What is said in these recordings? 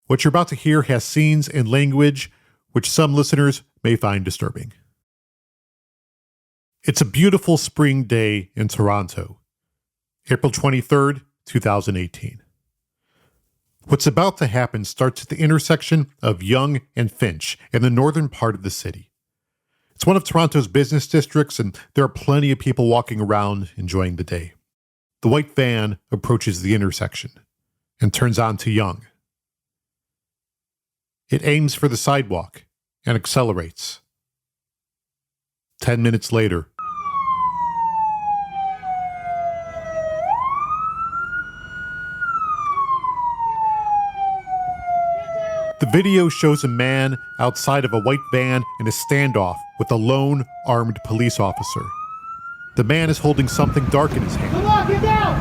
What you're about to hear has scenes and language which some listeners may find disturbing. It's a beautiful spring day in Toronto, April 23rd, 2018. What's about to happen starts at the intersection of Yonge and Finch in the northern part of the city. It's one of Toronto's business districts, and there are plenty of people walking around enjoying the day. The white van approaches the intersection and turns onto Yonge. It aims for the sidewalk and accelerates. 10 minutes later, the video shows a man outside of a white van in a standoff with a lone armed police officer. The man is holding something dark in his hand. Come on, get down!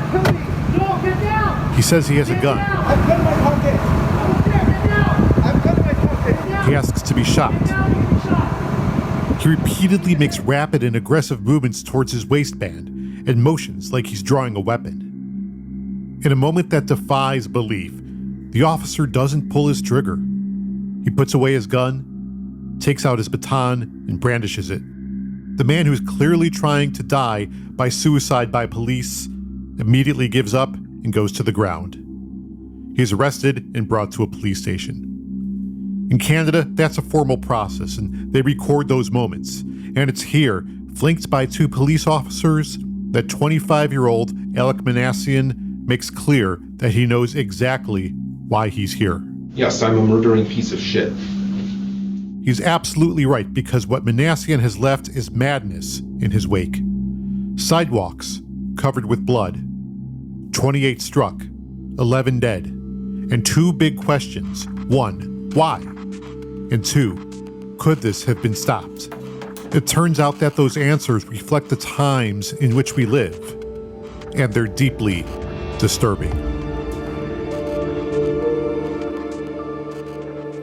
No, get down! He says he has a gun. I've got my pocket. Get down! I've got my pocket. He asks to be shot. He repeatedly makes rapid and aggressive movements towards his waistband and motions like he's drawing a weapon. In a moment that defies belief, the officer doesn't pull his trigger. He puts away his gun, takes out his baton, and brandishes it. The man who is clearly trying to die by suicide by police immediately gives up and goes to the ground. He is arrested and brought to a police station. In Canada, that's a formal process, and they record those moments. And it's here, flanked by two police officers, that 25-year-old Alec Manassian makes clear that he knows exactly why he's here. Yes, I'm a murdering piece of shit. He's absolutely right, because what Manassian has left is madness in his wake. Sidewalks covered with blood, 28 struck, 11 dead, and two big questions. One, why? And two, could this have been stopped? It turns out that those answers reflect the times in which we live, and they're deeply disturbing.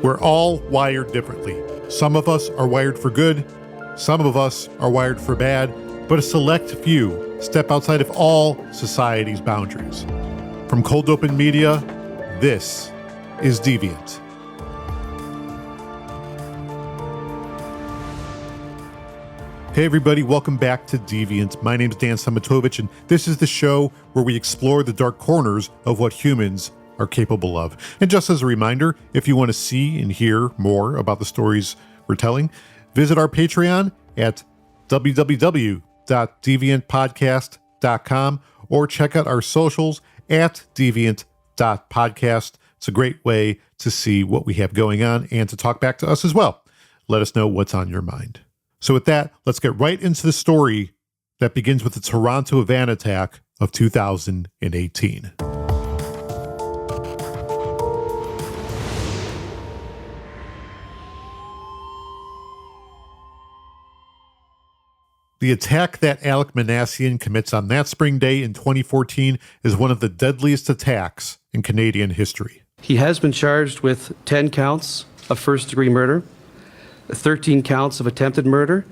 We're all wired differently. Some of us are wired for good, some of us are wired for bad, but a select few step outside of all society's boundaries. From cold open media, this is Deviant. Hey everybody, welcome back to Deviant. My name's Dan Szematowicz, and this is the show where we explore the dark corners of what humans are capable of. And just as a reminder, if you want to see and hear more about the stories we're telling, visit our Patreon at www.deviantpodcast.com or check out our socials at deviant.podcast. It's a great way to see what we have going on and to talk back to us as well. Let us know what's on your mind. So with that, let's get right into the story that begins with the Toronto van attack of 2018. The attack that Alec Manassian commits on that spring day in 2014 is one of the deadliest attacks in Canadian history. He has been charged with 10 counts of first-degree murder, 13 counts of attempted murder,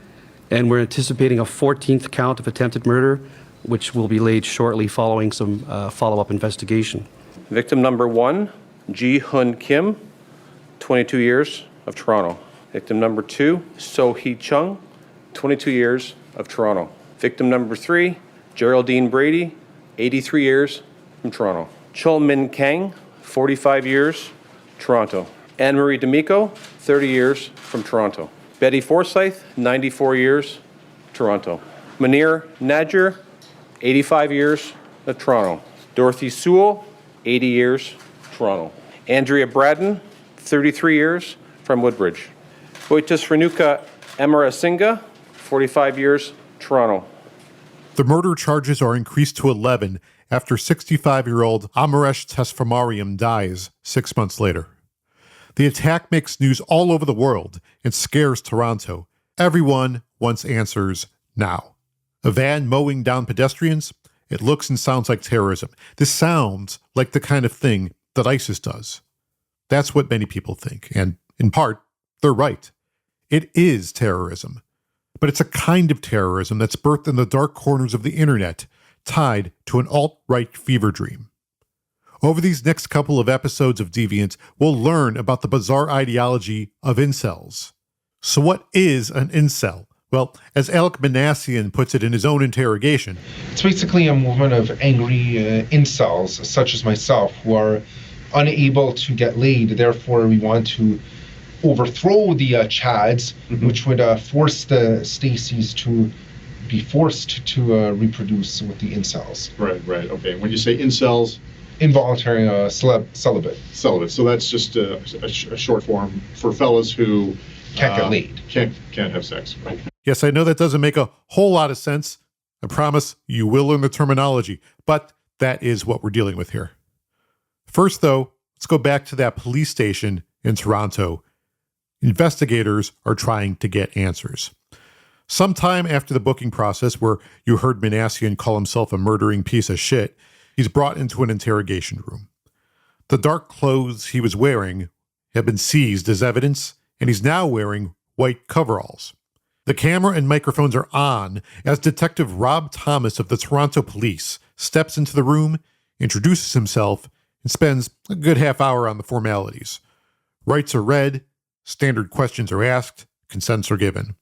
and we're anticipating a 14th count of attempted murder, which will be laid shortly following some follow-up investigation. Victim number 1, Ji Hun Kim, 22 years, of Toronto. Victim number 2, So Hee Chung, 22 years, of Toronto. Victim number 3, Geraldine Brady, 83 years, from Toronto. Chul Min Kang, 45 years, Toronto. Anne-Marie D'Amico, 30 years, from Toronto. Betty Forsyth, 94 years, Toronto. Munir Nadjer, 85 years, of Toronto. Dorothy Sewell, 80 years, Toronto. Andrea Braddon, 33 years, from Woodbridge. Boitis Renuka Amarasinga, 45 years, Toronto. The murder charges are increased to 11 after 65-year-old Amaresh Tesfamariam dies 6 months later. The attack makes news all over the world and scares Toronto. Everyone wants answers now. A van mowing down pedestrians? It looks and sounds like terrorism. This sounds like the kind of thing that ISIS does. That's what many people think, and in part, they're right. It is terrorism. But it's a kind of terrorism that's birthed in the dark corners of the internet, tied to an alt-right fever dream. Over these next couple of episodes of Deviant, we'll learn about the bizarre ideology of incels. So what is an incel? Well, as Alec Manassian puts it in his own interrogation, it's basically a movement of angry incels, such as myself, who are unable to get laid. Therefore, we want to overthrow the Chads, which would force the Stacys to be forced to reproduce with the incels. Right. Okay. When you say incels, involuntary celibate. Celibate. So that's just a short form for fellas who can't get laid. Can't have sex. Right. Yes, I know that doesn't make a whole lot of sense. I promise you will learn the terminology, but that is what we're dealing with here. First, though, let's go back to that police station in Toronto. Investigators are trying to get answers. Sometime after the booking process, where you heard Manassian call himself a murdering piece of shit, he's brought into an interrogation room. The dark clothes he was wearing have been seized as evidence, and he's now wearing white coveralls. The camera and microphones are on as Detective Rob Thomas of the Toronto Police steps into the room, introduces himself, and spends a good half hour on the formalities. Rights are read, standard questions are asked, consents are given.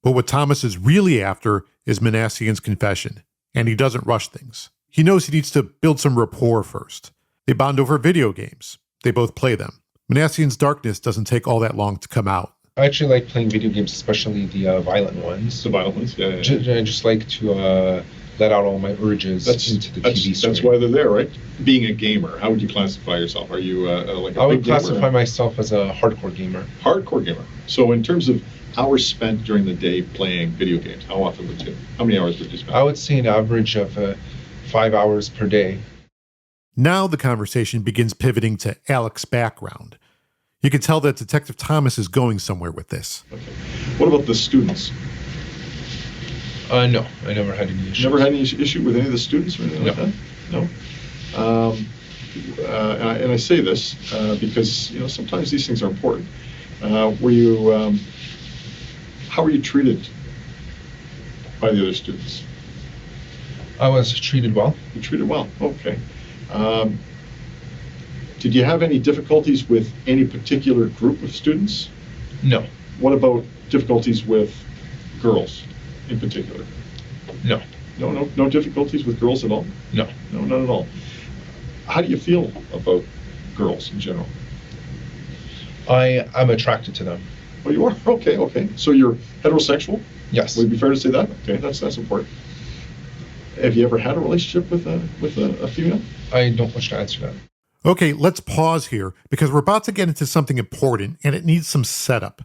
But what Thomas is really after is Manassian's confession, and he doesn't rush things. He knows he needs to build some rapport first. They bond over video games. They both play them. Manassian's darkness doesn't take all that long to come out. I actually like playing video games, especially the violent ones. The violent ones, yeah. I just like to let out all my urges into the TV screen. That's why they're there, right? Being a gamer, how would you classify yourself? Are you like a I would big gamer? classify myself as a hardcore gamer. Hardcore gamer. So in terms of hours spent during the day playing video games, how often would you? How many hours would you spend? I would say an average of 5 hours per day. Now the conversation begins pivoting to Alec's background. You can tell that Detective Thomas is going somewhere with this. Okay. What about the students? No, I never had any issue. Never had any issue with any of the students or anything like that? No. And I say this because sometimes these things are important. How were you treated by the other students? I was treated well. You treated well. Okay. Did you have any difficulties with any particular group of students? No. What about difficulties with girls in particular? No. No difficulties with girls at all? No. No, not at all. How do you feel about girls in general? I'm attracted to them. Oh, you are? Okay. So you're heterosexual? Yes. Would it be fair to say that? Okay, that's important. Have you ever had a relationship with a female? I don't wish to answer that. Okay, let's pause here because we're about to get into something important and it needs some setup.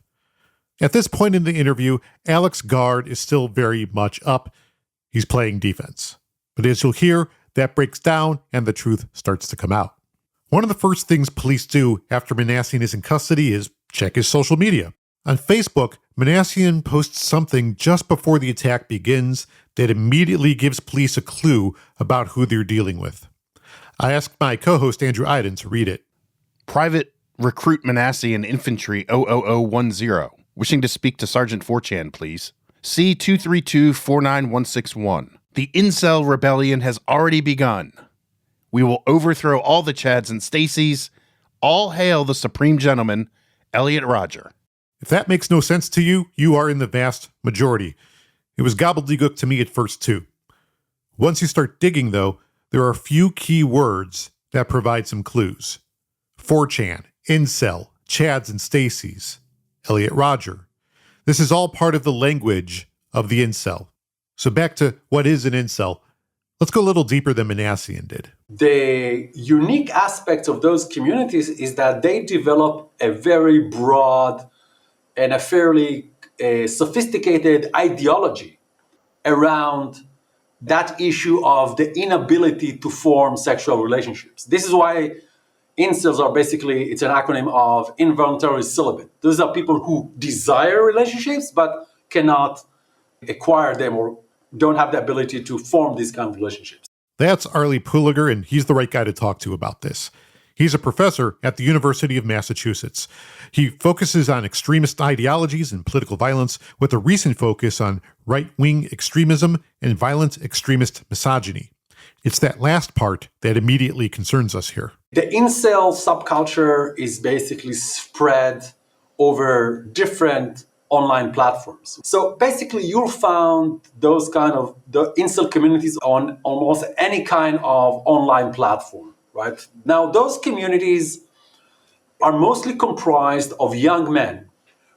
At this point in the interview, Alec's guard is still very much up. He's playing defense. But as you'll hear, that breaks down and the truth starts to come out. One of the first things police do after Manassian is in custody is check his social media. On Facebook, Manassian posts something just before the attack begins that immediately gives police a clue about who they're dealing with. I asked my co-host Andrew Iden to read it. Private Recruit Manassian Infantry 00010. Wishing to speak to Sergeant 4chan, please. C232-49161. The incel rebellion has already begun. We will overthrow all the Chads and Stacys. All hail the Supreme Gentleman, Elliot Rodger. If that makes no sense to you, you are in the vast majority. It was gobbledygook to me at first, too. Once you start digging, though, there are a few key words that provide some clues. 4chan, incel, Chads and Stacys, Elliot Rodger. This is all part of the language of the incel. So back to what is an incel. Let's go a little deeper than Manassian did. The unique aspect of those communities is that they develop a very broad and a fairly sophisticated ideology around that issue of the inability to form sexual relationships. This is why incels are basically, it's an acronym of involuntary celibate. Those are people who desire relationships but cannot acquire them or don't have the ability to form these kind of relationships. That's Arlie Puliger, and he's the right guy to talk to about this. He's a professor at the University of Massachusetts. He focuses on extremist ideologies and political violence with a recent focus on right-wing extremism and violent extremist misogyny. It's that last part that immediately concerns us here. The incel subculture is basically spread over different online platforms. So basically you'll find those kind of the incel communities on almost any kind of online platform, right? Now those communities are mostly comprised of young men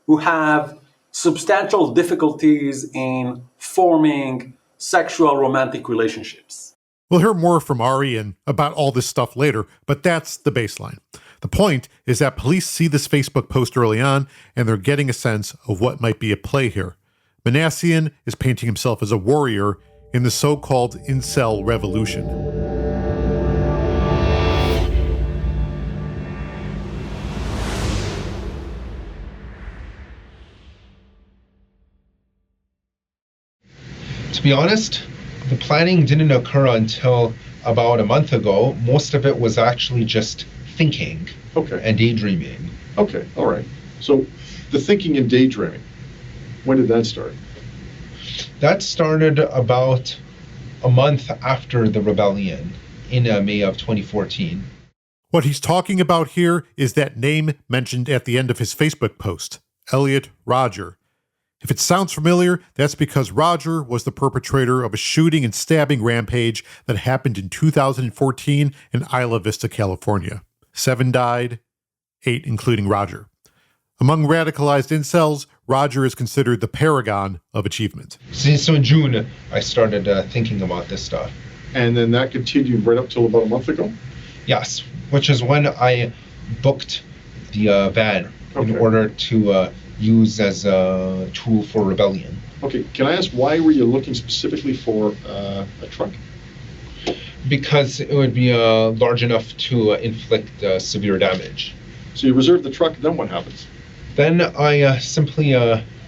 who have substantial difficulties in forming sexual romantic relationships. We'll hear more from Ari and about all this stuff later, but that's the baseline. The point is that police see this Facebook post early on, and they're getting a sense of what might be at play here. Manassian is painting himself as a warrior in the so-called incel revolution. To be honest, the planning didn't occur until about a month ago. Most of it was actually just thinking and daydreaming. Okay, all right. So the thinking and daydreaming, when did that start? That started about a month after the rebellion in May of 2014. What he's talking about here is that name mentioned at the end of his Facebook post, Elliot Rodger. If it sounds familiar, that's because Rodger was the perpetrator of a shooting and stabbing rampage that happened in 2014 in Isla Vista, California. 7 died, 8 including Rodger. Among radicalized incels, Rodger is considered the paragon of achievement. So in June, I started thinking about this stuff. And then that continued right up till about a month ago? Yes, which is when I booked the van in order to use as a tool for rebellion. Okay, can I ask why were you looking specifically for a truck? Because it would be large enough to inflict severe damage. So you reserve the truck, then what happens? Then I simply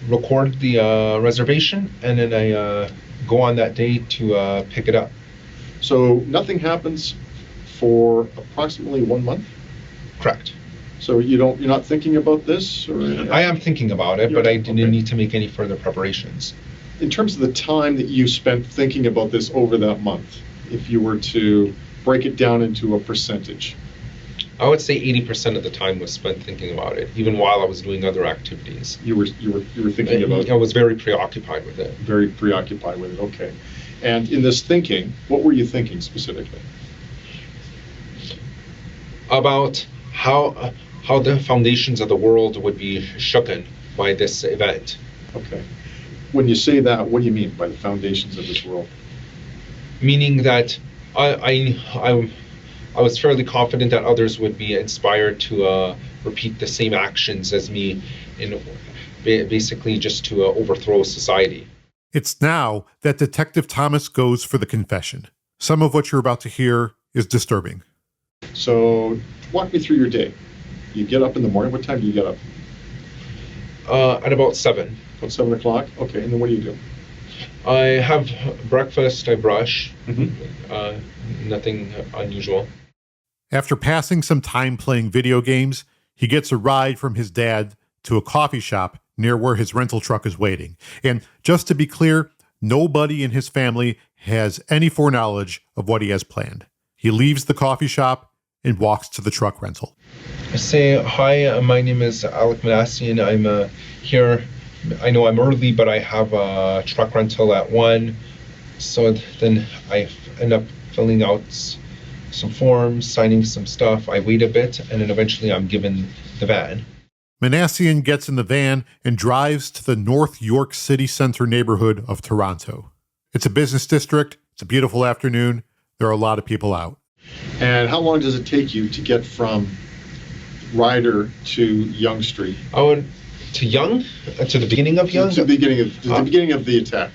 record the reservation, and then I go on that day to pick it up. So nothing happens for approximately 1 month? Correct. So you're not thinking about this? Or I am thinking about it, but I didn't need to make any further preparations. In terms of the time that you spent thinking about this over that month, if you were to break it down into a percentage? I would say 80% of the time was spent thinking about it, even while I was doing other activities. You were thinking about it? I was very preoccupied with it. Very preoccupied with it, okay. And in this thinking, what were you thinking specifically? About how the foundations of the world would be shooken by this event. Okay. When you say that, what do you mean by the foundations of this world? Meaning that I was fairly confident that others would be inspired to repeat the same actions as me, in basically just to overthrow society. It's now that Detective Thomas goes for the confession. Some of what you're about to hear is disturbing. So, walk me through your day. You get up in the morning. What time do you get up? At about 7. About 7 o'clock? Okay, and then what do you do? I have breakfast, I brush. Mm-hmm. Nothing unusual. After passing some time playing video games, he gets a ride from his dad to a coffee shop near where his rental truck is waiting. And just to be clear, nobody in his family has any foreknowledge of what he has planned. He leaves the coffee shop and walks to the truck rental. I say, hi, my name is Alec Manassian. I'm here. I know I'm early, but I have a truck rental at 1. So then I end up filling out some forms, signing some stuff. I wait a bit, and then eventually I'm given the van. Manassian gets in the van and drives to the North York City Center neighborhood of Toronto. It's a business district. It's a beautiful afternoon. There are a lot of people out. And how long does it take you to get from Ryder to Yonge Street? To Yonge? To the beginning of Yonge? To the beginning of the attack.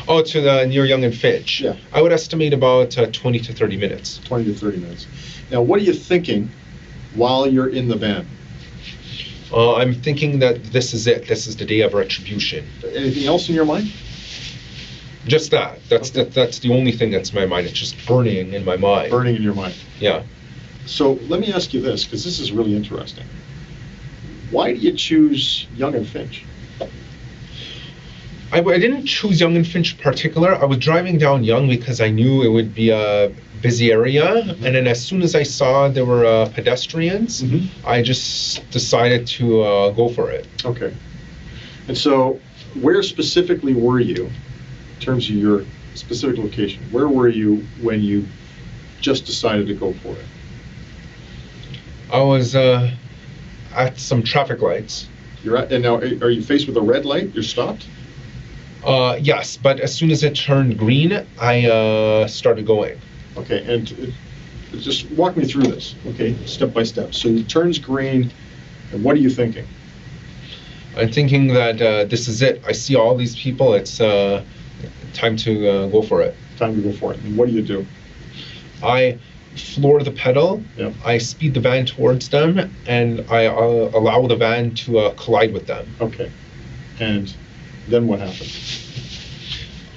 Oh, to the near Yonge and Fitch. Yeah. I would estimate about 20 to 30 minutes. 20 to 30 minutes. Now, what are you thinking while you're in the van? I'm thinking that this is it. This is the day of retribution. Anything else in your mind? Just that. That's the only thing that's in my mind. It's just burning in my mind. Burning in your mind. Yeah. So let me ask you this, because this is really interesting. Why do you choose Yonge and Finch? I didn't choose Yonge and Finch in particular. I was driving down Yonge because I knew it would be a busy area. And then as soon as I saw there were pedestrians, I just decided to go for it. Okay. And so where specifically were you in terms of your specific location? Where were you when you just decided to go for it? I was at some traffic lights. You're at, and now are you faced with a red light? You're stopped? Yes, but as soon as it turned green, I started going. Okay, and just walk me through this, okay, step by step. So it turns green, and what are you thinking? I'm thinking that this is it. I see all these people. It's time to go for it. Time to go for it. And what do? I floor the pedal. Yep. I speed the van towards them, and I allow the van to collide with them. Okay. And then what happens?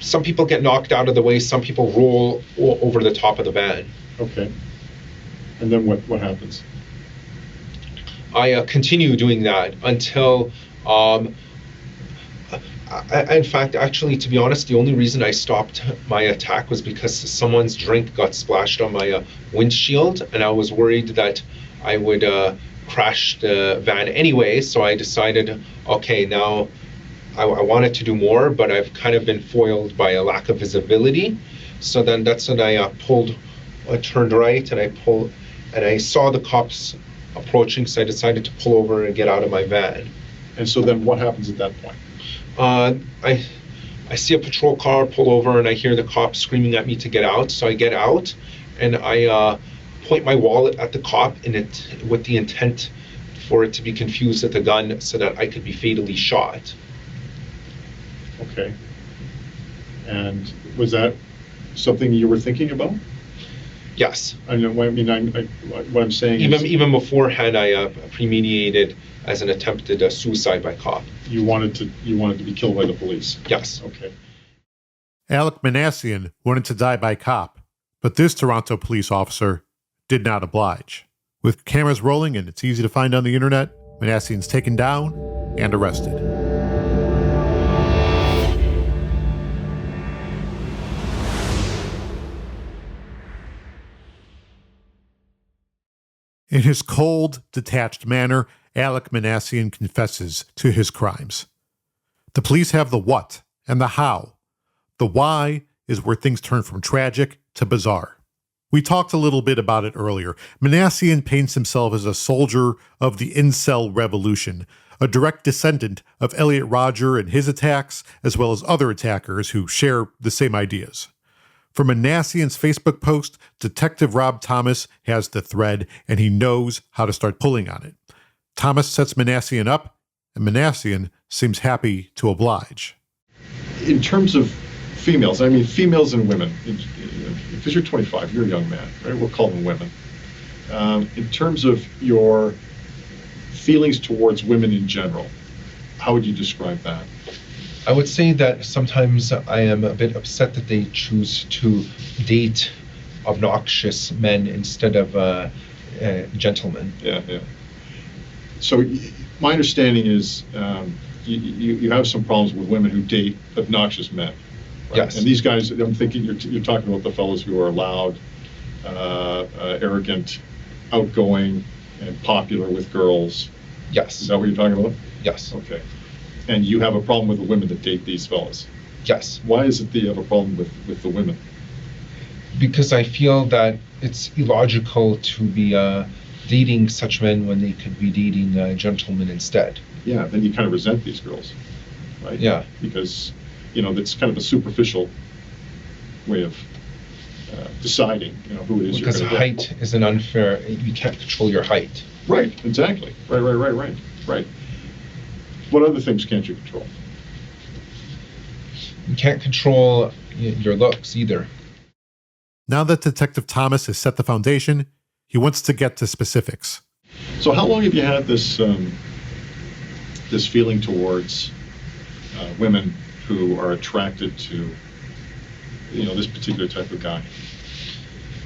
Some people get knocked out of the way. Some people roll over the top of the van. Okay. And then what happens? I continue doing that until, in fact, actually, to be honest, the only reason I stopped my attack was because someone's drink got splashed on my windshield, and I was worried that I would crash the van anyway, so I decided, okay, now I wanted to do more, but I've kind of been foiled by a lack of visibility. So then that's when I turned right, and I saw the cops approaching, so I decided to pull over and get out of my van. And so then what happens at that point? I see a patrol car pull over, and I hear the cops screaming at me to get out. So I get out, and I point my wallet at the cop with the intent for it to be confused with a gun so that I could be fatally shot. Okay. And was that something you were thinking about? Yes. I know. What I'm saying is, even beforehand, I premeditated as an attempted suicide by cop. You wanted to be killed by the police. Yes. Okay. Alec Manassian wanted to die by cop, but this Toronto police officer did not oblige. With cameras rolling and it's easy to find on the internet, Manassian's taken down and arrested. In his cold, detached manner, Alec Manassian confesses to his crimes. The police have the what and the how. The why is where things turn from tragic to bizarre. We talked a little bit about it earlier. Manassian paints himself as a soldier of the incel revolution, a direct descendant of Elliot Rodger and his attacks, as well as other attackers who share the same ideas. For Manassian's Facebook post, Detective Rob Thomas has the thread, and he knows how to start pulling on it. Thomas sets Manassian up, and Manassian seems happy to oblige. In terms of females, I mean females and women, because you're 25, you're a young man, right? We'll call them women. In terms of your feelings towards women in general, how would you describe that? I would say that sometimes I am a bit upset that they choose to date obnoxious men instead of gentlemen. Yeah. So my understanding is you have some problems with women who date obnoxious men. Right? Yes. And these guys, I'm thinking you're talking about the fellows who are loud, arrogant, outgoing, and popular with girls. Yes. Is that what you're talking about? Yes. Okay. And you have a problem with the women that date these fellas. Yes. Why is it that you have a problem with the women? Because I feel that it's illogical to be dating such men when they could be dating gentlemen instead. Yeah, then you kind of resent these girls, right? Yeah. Because, that's kind of a superficial way of deciding, who it is Because you're going to height is an unfair, you can't control your height. Right, exactly. Right. What other things can't you control? You can't control your looks either. Now that Detective Thomas has set the foundation, he wants to get to specifics. So how long have you had this this feeling towards women who are attracted to, this particular type of guy?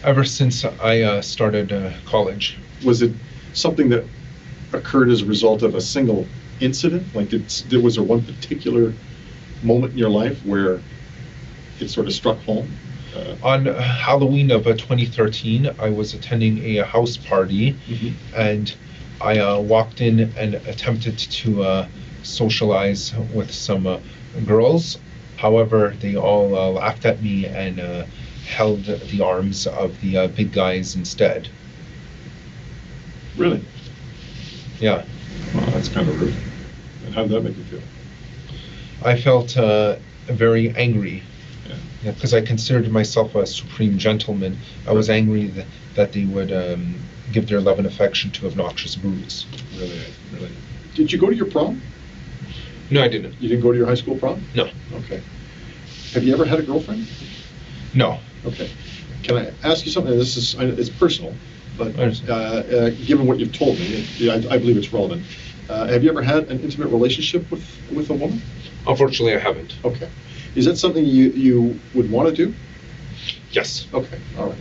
Ever since I started college. Was it something that occurred as a result of a single incident? Like, was there one particular moment in your life where it sort of struck home? On Halloween of 2013, I was attending a house party, and I walked in and attempted to socialize with some girls. However, they all laughed at me and held the arms of the big guys instead. Really? Yeah. Wow, that's kind of rude. And how did that make you feel? I felt very angry Yeah. because I considered myself a supreme gentleman. I was angry that they would give their love and affection to obnoxious brutes. Really? Really? Did you go to your prom? No, I didn't. You didn't go to your high school prom? No. Okay. Have you ever had a girlfriend? No. Okay. Can I ask you something? This is it's personal, but I understand. given what you've told me, I believe it's relevant. Have you ever had an intimate relationship with a woman? Unfortunately, I haven't. Okay. Is that something you would want to do? Yes. Okay. All right.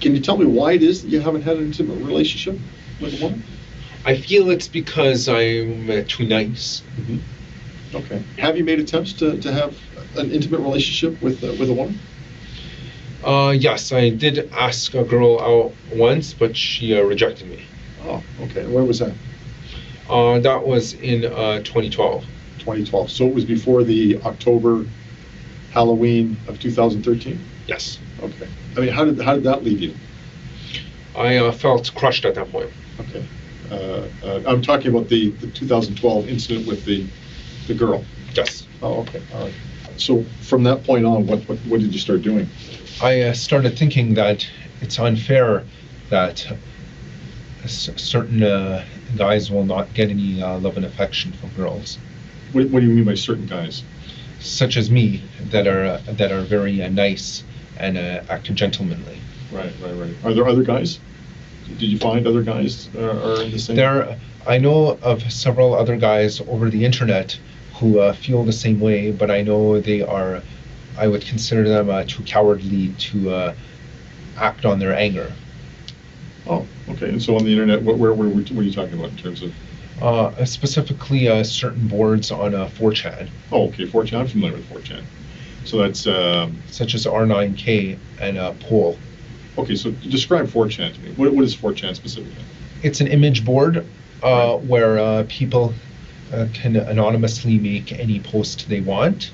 Can you tell me why it is that you haven't had an intimate relationship with a woman? I feel it's because I'm too nice. Okay. Have you made attempts to have an intimate relationship with a woman? Yes, I did ask a girl out once, but she rejected me. Oh, okay. Where was that? That was in 2012. 2012. So it was before the October Halloween of 2013? Yes. Okay. I mean, how did that leave you? I felt crushed at that point. Okay. I'm talking about the 2012 incident with the girl. Yes. Oh, okay. All right. So from that point on, what did you start doing? I started thinking that it's unfair that certain guys will not get any love and affection from girls. What do you mean by certain guys? Such as me, that are very nice and act gentlemanly. Right. Are there other guys? Did you find other guys are in the same? I know of several other guys over the internet who feel the same way, but I know I would consider them too cowardly to act on their anger. Oh, okay. And so on the internet, what are you talking about in terms of? Specifically, certain boards on 4chan. Oh, okay. 4chan. I'm familiar with 4chan. So that's such as R9K and Pol. Okay, so describe 4chan to me. What is 4chan specifically? It's an image board where people can anonymously make any post they want.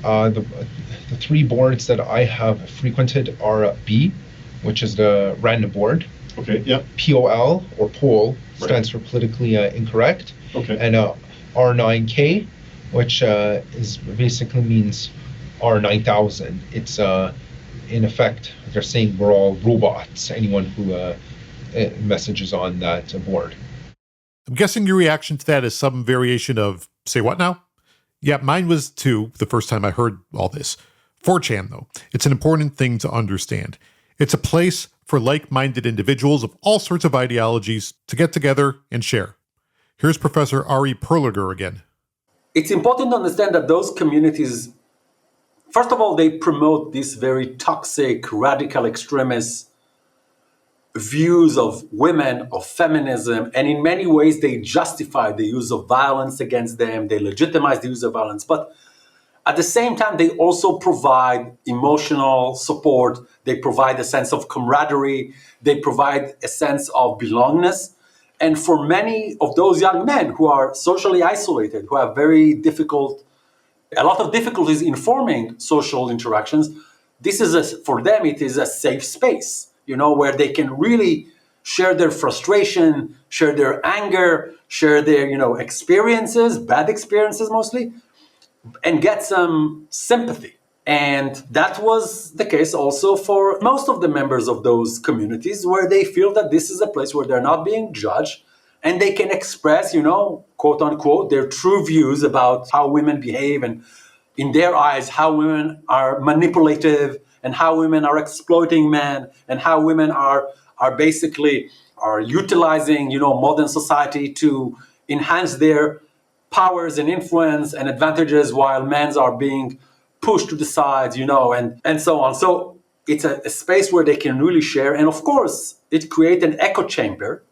The three boards that I have frequented are B, which is the random board. Okay, yeah. POL, or Pol, stands for politically incorrect. Okay. And R9K, which is basically means R9000. It's in effect, they're saying we're all robots, anyone who messages on that board. I'm guessing your reaction to that is some variation of, say what now? Yeah, mine was too, the first time I heard all this. 4chan, though, it's an important thing to understand. It's a place for like-minded individuals of all sorts of ideologies to get together and share. Here's Professor Ari Perliger again. It's important to understand that those communities, first of all, they promote these very toxic, radical extremist views of women, of feminism, and in many ways they justify the use of violence against them, they legitimize the use of violence, but at the same time they also provide emotional support, they provide a sense of camaraderie, they provide a sense of belongingness. And for many of those young men who are socially isolated, who have a lot of difficulties in forming social interactions, for them it is a safe space, where they can really share their frustration, share their anger, share their, experiences, bad experiences mostly, and get some sympathy. And that was the case also for most of the members of those communities, where they feel that this is a place where they're not being judged and they can express, quote unquote, their true views about how women behave, and in their eyes, how women are manipulative and how women are exploiting men and how women are basically utilizing, modern society to enhance their powers and influence and advantages while men are being pushed to the sides, and so on. So it's a space where they can really share. And of course, it creates an echo chamber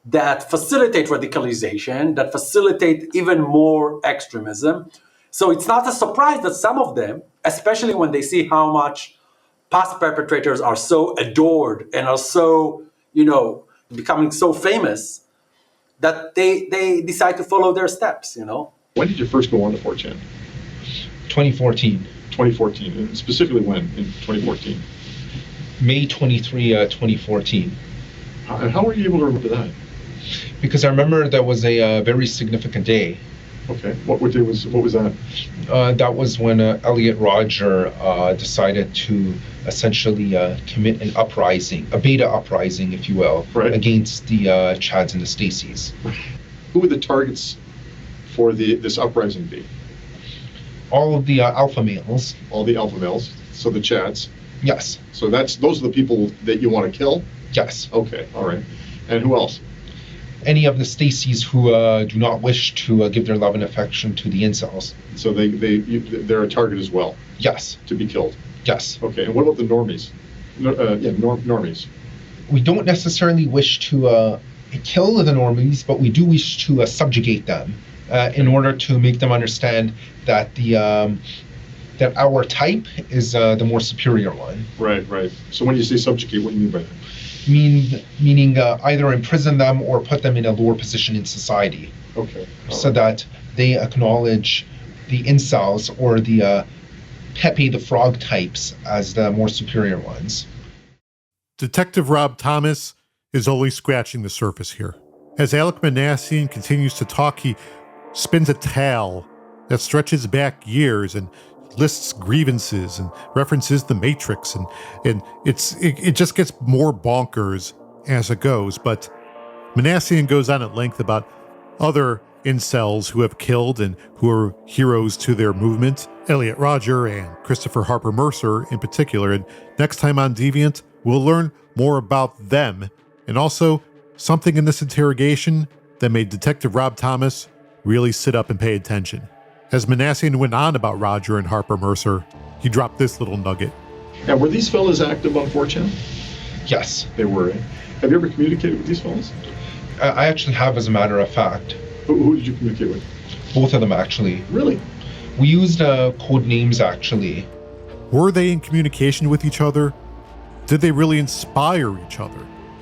that facilitate radicalization, that facilitate even more extremism. So it's not a surprise that some of them, especially when they see how much past perpetrators are so adored and are so, becoming so famous, that they decide to follow their steps, When did you first go on to 4chan? 2014, 2014, and specifically when in 2014? May 23, 2014. And how were you able to remember that? Because I remember that was a very significant day. Okay, what was that? That was when Elliot Rodger decided to essentially commit an uprising, a beta uprising, if you will, Right. against the Chads and the Stacys. Who were the targets for this uprising be? All of the alpha males. All the alpha males, so the Chads. Yes. So those are the people that you want to kill? Yes. Okay, all right. And who else? Any of the Stacys who do not wish to give their love and affection to the incels. So they're a target as well? Yes. To be killed? Yes. Okay, and what about the normies? Normies. We don't necessarily wish to kill the normies, but we do wish to subjugate them in order to make them understand that that our type is the more superior one. Right. So when you say subjugate, what do you mean by that? Meaning either imprison them or put them in a lower position in society. Okay. So that they acknowledge the incels or the Pepe the Frog types as the more superior ones. Detective Rob Thomas is only scratching the surface here. As Alec Manassian continues to talk, he spins a tale that stretches back years and lists grievances and references the Matrix, and it just gets more bonkers as it goes. But Manassian goes on at length about other incels who have killed and who are heroes to their movement, Elliot Rodger and Christopher Harper Mercer in particular. And next time on Deviant, we'll learn more about them, and also something in this interrogation that made Detective Rob Thomas really sit up and pay attention. As Manassian went on about Rodger and Harper Mercer, he dropped this little nugget. Now, were these fellas active on 4chan? Yes. They were. Have you ever communicated with these fellas? I actually have, as a matter of fact. Who did you communicate with? Both of them, actually. Really? We used code names, actually. Were they in communication with each other? Did they really inspire each other?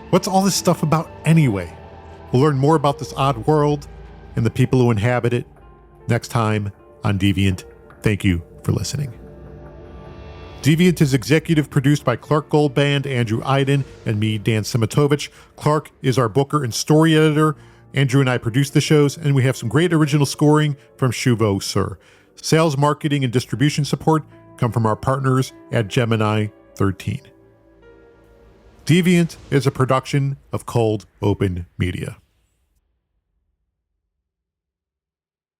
What's all this stuff about anyway? We'll learn more about this odd world and the people who inhabit it next time on Deviant. Thank you for listening. Deviant is executive produced by Clark Goldband, Andrew Iden, and me, Dan Szematowicz. Clark is our booker and story editor. Andrew and I produce the shows, and we have some great original scoring from Shuvo Sir. Sales, marketing, and distribution support come from our partners at Gemini 13. Deviant is a production of Cold Open Media.